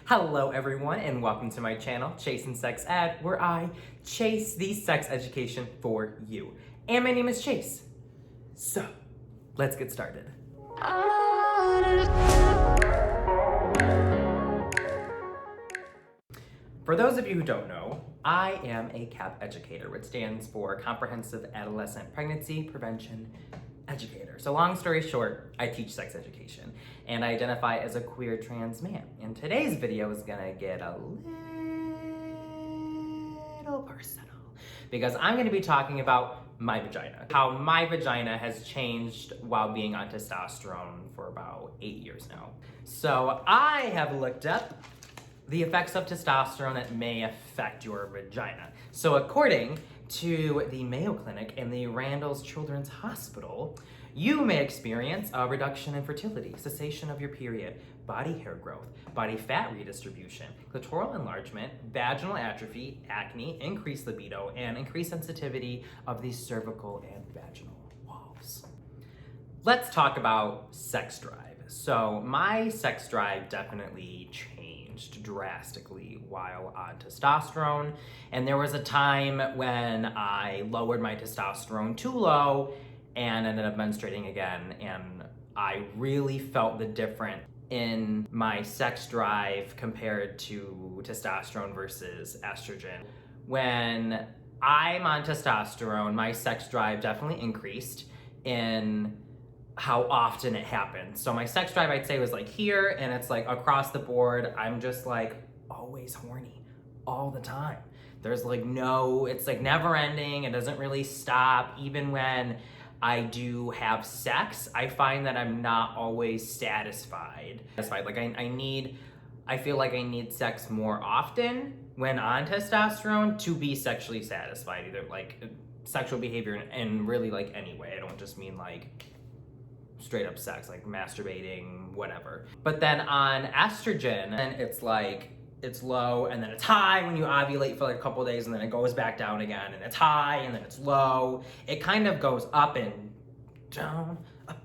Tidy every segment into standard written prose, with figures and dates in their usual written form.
Hello everyone and welcome to my channel, Chasing Sex Ed, where I chase the sex education for you. And my name is Chase. So, let's get started. For those of you who don't know, I am a CAP educator, which stands for Comprehensive Adolescent Pregnancy Prevention Educator. So long story short, I teach sex education and I identify as a queer trans man. And today's video is gonna get a little personal because I'm gonna be talking about my vagina. How my vagina has changed while being on testosterone for about 8 years now. So I have looked up the effects of testosterone that may affect your vagina. So according to the Mayo Clinic and the Randall's Children's Hospital, you may experience a reduction in fertility, cessation of your period, body hair growth, body fat redistribution, clitoral enlargement, vaginal atrophy, acne, increased libido, and increased sensitivity of the cervical and vaginal walls. Let's talk about sex drive. So my sex drive definitely changed drastically while on testosterone. And there was a time when I lowered my testosterone too low and ended up menstruating again. And I really felt the difference in my sex drive compared to testosterone versus estrogen. When I'm on testosterone, my sex drive definitely increased in how often it happens. So my sex drive, I'd say, was like here, and it's like across the board. I'm just like always horny all the time. There's like it's like never ending. It doesn't really stop. Even when I do have sex, I find that I'm not always satisfied. Like I feel like I need sex more often when on testosterone to be sexually satisfied, either like sexual behavior and really like any way. I don't just mean like straight up sex, like masturbating, whatever. But then on estrogen, and it's like, it's low and then it's high when you ovulate for like a couple of days and then it goes back down again and it's high and then it's low. It kind of goes up and down a lot.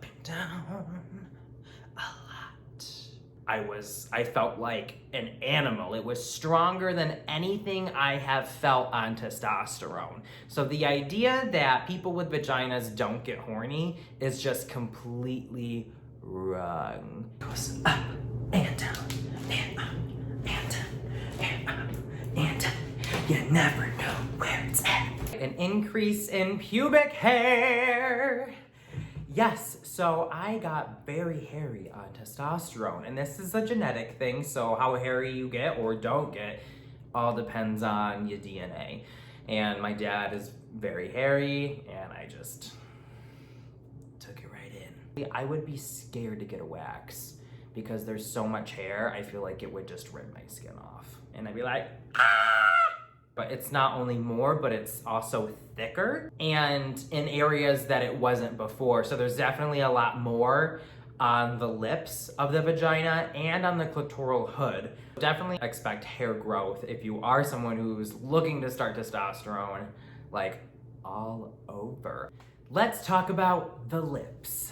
I felt like an animal. It was stronger than anything I have felt on testosterone. So the idea that people with vaginas don't get horny is just completely wrong. It goes up and down and up and down and up and down. You never know where it's at. An increase in pubic hair. Yes, so I got very hairy on testosterone, and this is a genetic thing, so how hairy you get or don't get all depends on your DNA. And my dad is very hairy, and I just took it right in. I would be scared to get a wax because there's so much hair, I feel like it would just rip my skin off. And I'd be like, ah! But it's not only more, but it's also thicker and in areas that it wasn't before. So there's definitely a lot more on the lips of the vagina and on the clitoral hood. Definitely expect hair growth if you are someone who's looking to start testosterone, like all over. Let's talk about the lips.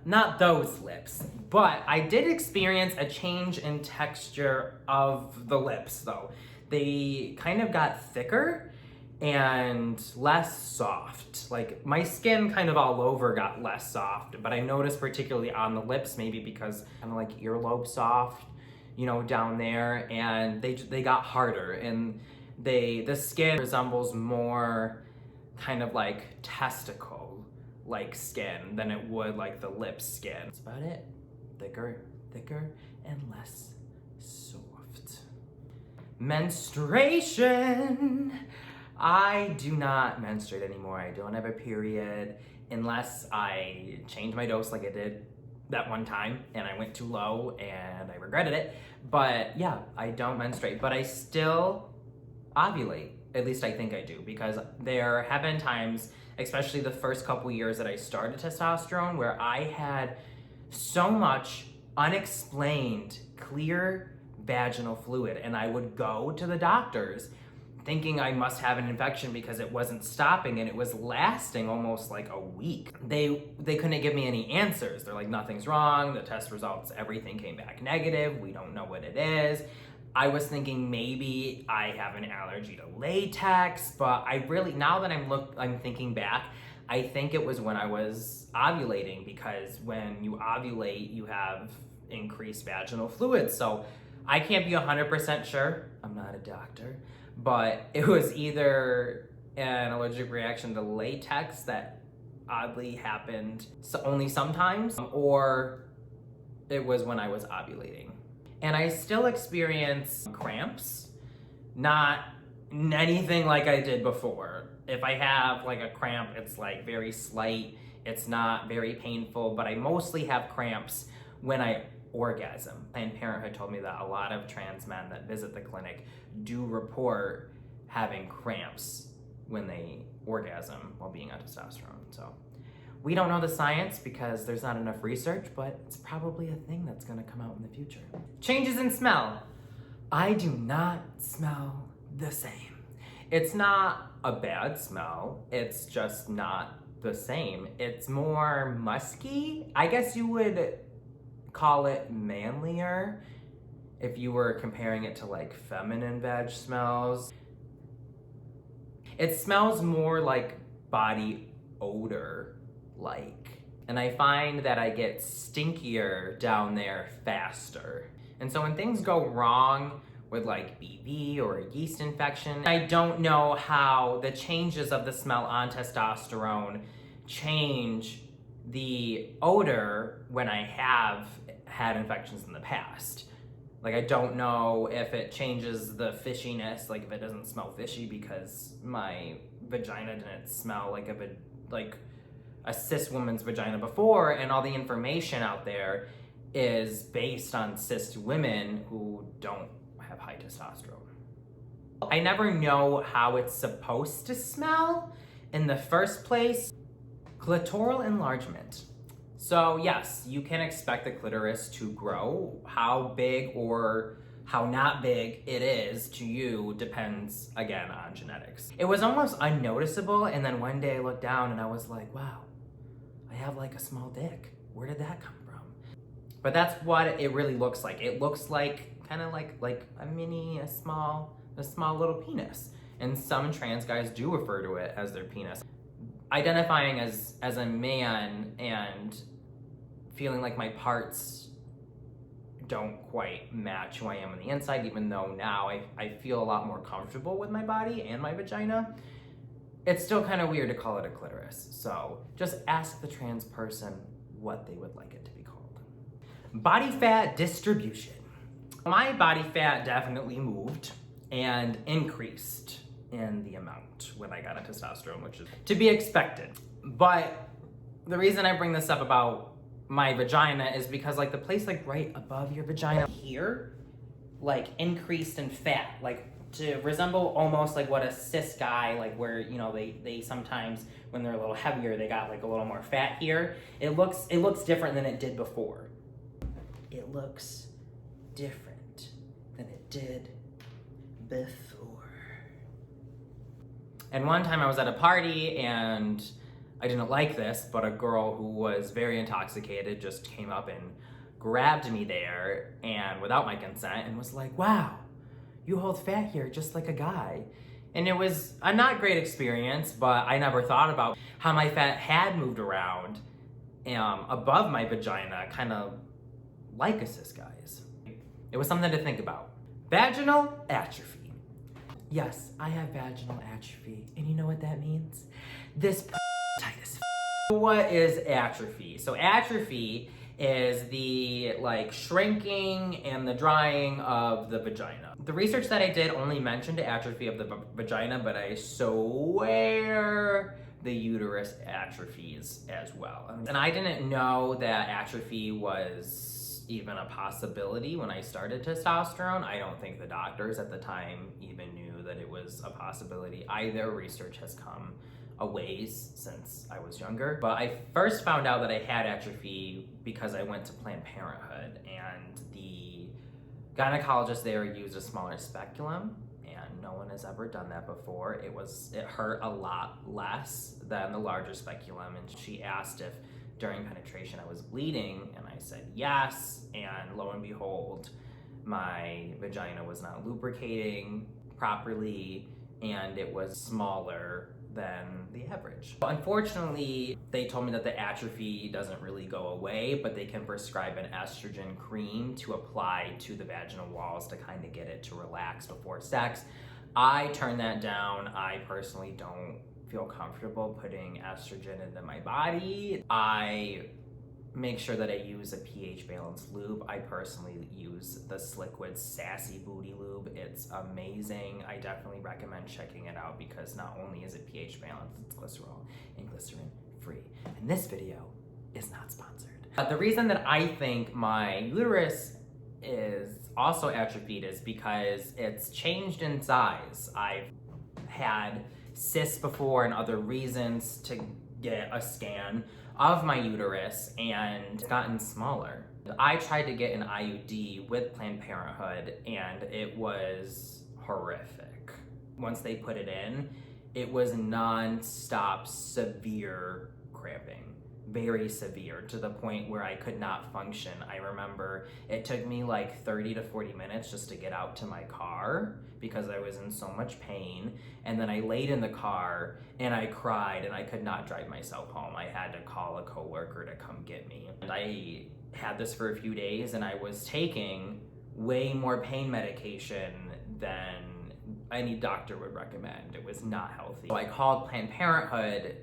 Not those lips, but I did experience a change in texture of the lips though. They kind of got thicker and less soft. Like my skin kind of all over got less soft, but I noticed particularly on the lips, maybe because kind of like earlobe soft, you know, down there, and they got harder and the skin resembles more kind of like testicle like skin than it would like the lip skin. That's about it. Thicker and less soft. Menstruation. I do not menstruate anymore. I don't have a period unless I change my dose like I did that one time and I went too low and I regretted it. But yeah, I don't menstruate, but I still ovulate. At least I think I do, because there have been times, especially the first couple years that I started testosterone, where I had so much unexplained clear vaginal fluid and I would go to the doctors thinking I must have an infection because it wasn't stopping and it was lasting almost like a week. They couldn't give me any answers. They're like, nothing's wrong, the test results, everything came back negative, we don't know what it is. I was thinking maybe I have an allergy to latex, but I really, now that I'm thinking back, I think it was when I was ovulating, because when you ovulate, you have increased vaginal fluid. So I can't be 100% sure, I'm not a doctor, but it was either an allergic reaction to latex that oddly happened only sometimes, or it was when I was ovulating. And I still experience cramps, not anything like I did before. If I have like a cramp, it's like very slight, it's not very painful, but I mostly have cramps when I orgasm. Planned Parenthood told me that a lot of trans men that visit the clinic do report having cramps when they orgasm while being on testosterone. So we don't know the science because there's not enough research, but it's probably a thing that's gonna come out in the future. Changes in smell. I do not smell the same. It's not a bad smell, it's just not the same. It's more musky. I guess you would call it manlier if you were comparing it to like feminine veg smells. It smells more like body odor like. And I find that I get stinkier down there faster. And so when things go wrong with like BV or a yeast infection, I don't know how the changes of the smell on testosterone change the odor when I have had infections in the past. Like, I don't know if it changes the fishiness, like if it doesn't smell fishy because my vagina didn't smell like a cis woman's vagina before, and all the information out there is based on cis women who don't have high testosterone. I never know how it's supposed to smell in the first place. Clitoral enlargement. So yes, you can expect the clitoris to grow. How big or how not big it is to you depends, again, on genetics. It was almost unnoticeable, and then one day I looked down and I was like, wow, I have like a small dick. Where did that come from? But that's what it really looks like. It looks like kind of like a small little penis. And some trans guys do refer to it as their penis. Identifying as a man and feeling like my parts don't quite match who I am on the inside, even though now I feel a lot more comfortable with my body and my vagina, it's still kind of weird to call it a clitoris. So just ask the trans person what they would like it to be called. Body fat distribution. My body fat definitely moved and increased in the amount when I got on testosterone, which is to be expected. But the reason I bring this up about my vagina is because like the place like right above your vagina here, like increased in fat, like to resemble almost like what a cis guy, like where, you know, they sometimes when they're a little heavier, they got like a little more fat here. It looks different than it did before. It looks different than it did before. And one time I was at a party and I didn't like this, but a girl who was very intoxicated just came up and grabbed me there and without my consent and was like, wow, you hold fat here just like a guy. And it was a not great experience, but I never thought about how my fat had moved around above my vagina, kind of like a cis guy's. It was something to think about. Vaginal atrophy. Yes, I have vaginal atrophy, and you know what that means? This tight as f. What is atrophy? So atrophy is the like shrinking and the drying of the vagina. The research that I did only mentioned atrophy of the vagina, but I swear the uterus atrophies as well. And I didn't know that atrophy was even a possibility when I started testosterone. I don't think the doctors at the time even knew that it was a possibility either. Research has come a ways since I was younger. But I first found out that I had atrophy because I went to Planned Parenthood, and the gynecologist there used a smaller speculum, and no one has ever done that before. It hurt a lot less than the larger speculum, and she asked if during penetration I was bleeding, and I said yes, and lo and behold, my vagina was not lubricating properly, and it was smaller than the average. Unfortunately, they told me that the atrophy doesn't really go away, but they can prescribe an estrogen cream to apply to the vaginal walls to kind of get it to relax before sex. I turned that down. I personally don't feel comfortable putting estrogen into my body. I make sure that I use a pH balanced lube. I personally use the Sliquid Sassy Booty Lube. It's amazing. I definitely recommend checking it out because not only is it pH balanced, it's glycerol and glycerin free. And this video is not sponsored. The reason that I think my uterus is also atrophied is because it's changed in size. I've had cysts before and other reasons to get a scan of my uterus, and it's gotten smaller. I tried to get an IUD with Planned Parenthood, and it was horrific. Once they put it in, it was non-stop severe cramping. Very severe, to the point where I could not function. I remember it took me like 30 to 40 minutes just to get out to my car because I was in so much pain. And then I laid in the car and I cried and I could not drive myself home. I had to call a coworker to come get me. And I had this for a few days and I was taking way more pain medication than any doctor would recommend. It was not healthy. So I called Planned Parenthood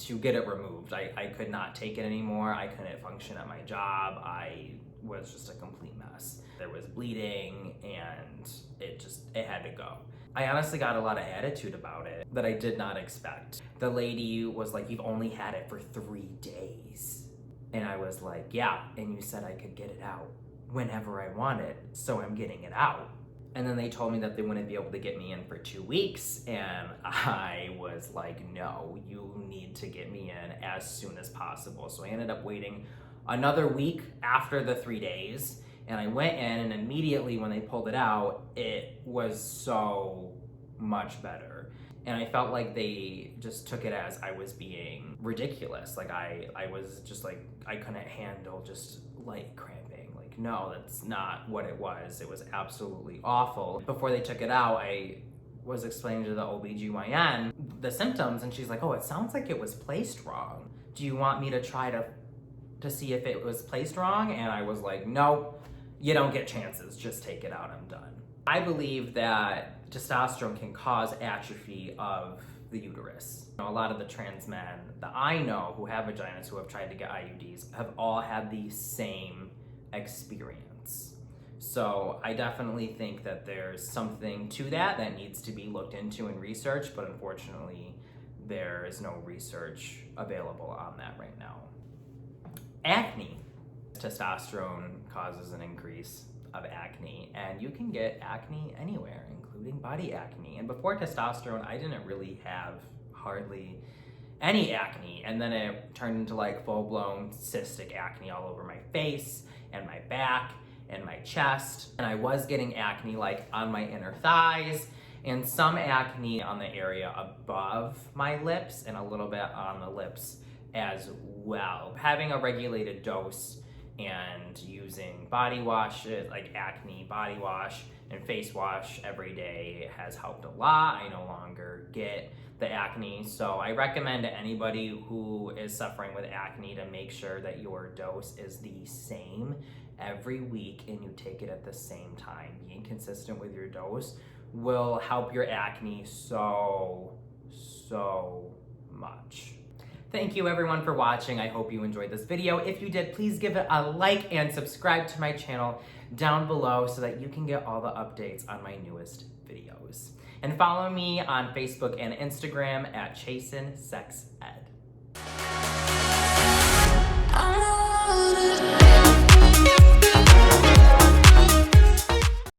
to get it removed. I could not take it anymore. I couldn't function at my job. I was just a complete mess. There was bleeding and it had to go. I honestly got a lot of attitude about it that I did not expect. The lady was like, "You've only had it for 3 days." And I was like, "Yeah, and you said I could get it out whenever I wanted, so I'm getting it out." And then they told me that they wouldn't be able to get me in for 2 weeks, and I was like, "No, you need to get me in as soon as possible." So I ended up waiting another week after the 3 days, and I went in, and immediately when they pulled it out, it was so much better. And I felt like they just took it as I was being ridiculous. Like I was just like, I couldn't handle just light cramping. Like, no, that's not what it was. It was absolutely awful. Before they took it out, I was explaining to the OBGYN the symptoms, and she's like, "Oh, it sounds like it was placed wrong. Do you want me to try to see if it was placed wrong?" And I was like, "Nope, you don't get chances. Just take it out, I'm done." I believe that testosterone can cause atrophy of the uterus. You know, a lot of the trans men that I know who have vaginas who have tried to get IUDs have all had the same experience. So I definitely think that there's something to that needs to be looked into and researched, but unfortunately there is no research available on that right now. Acne. Testosterone causes an increase of acne, and you can get acne anywhere, including body acne. And before testosterone, I didn't really have hardly any acne, and then it turned into like full-blown cystic acne all over my face and my back and my chest. And I was getting acne like on my inner thighs and some acne on the area above my lips and a little bit on the lips as well. Having a regulated dose and using body washes, like acne body wash and face wash every day has helped a lot. I no longer get the acne, so I recommend to anybody who is suffering with acne to make sure that your dose is the same every week and you take it at the same time. Being consistent with your dose will help your acne so much. Thank you everyone for watching. I hope you enjoyed this video. If you did, please give it a like and subscribe to my channel down below so that you can get all the updates on my newest videos. And follow me on Facebook and Instagram at ChasinSexEd.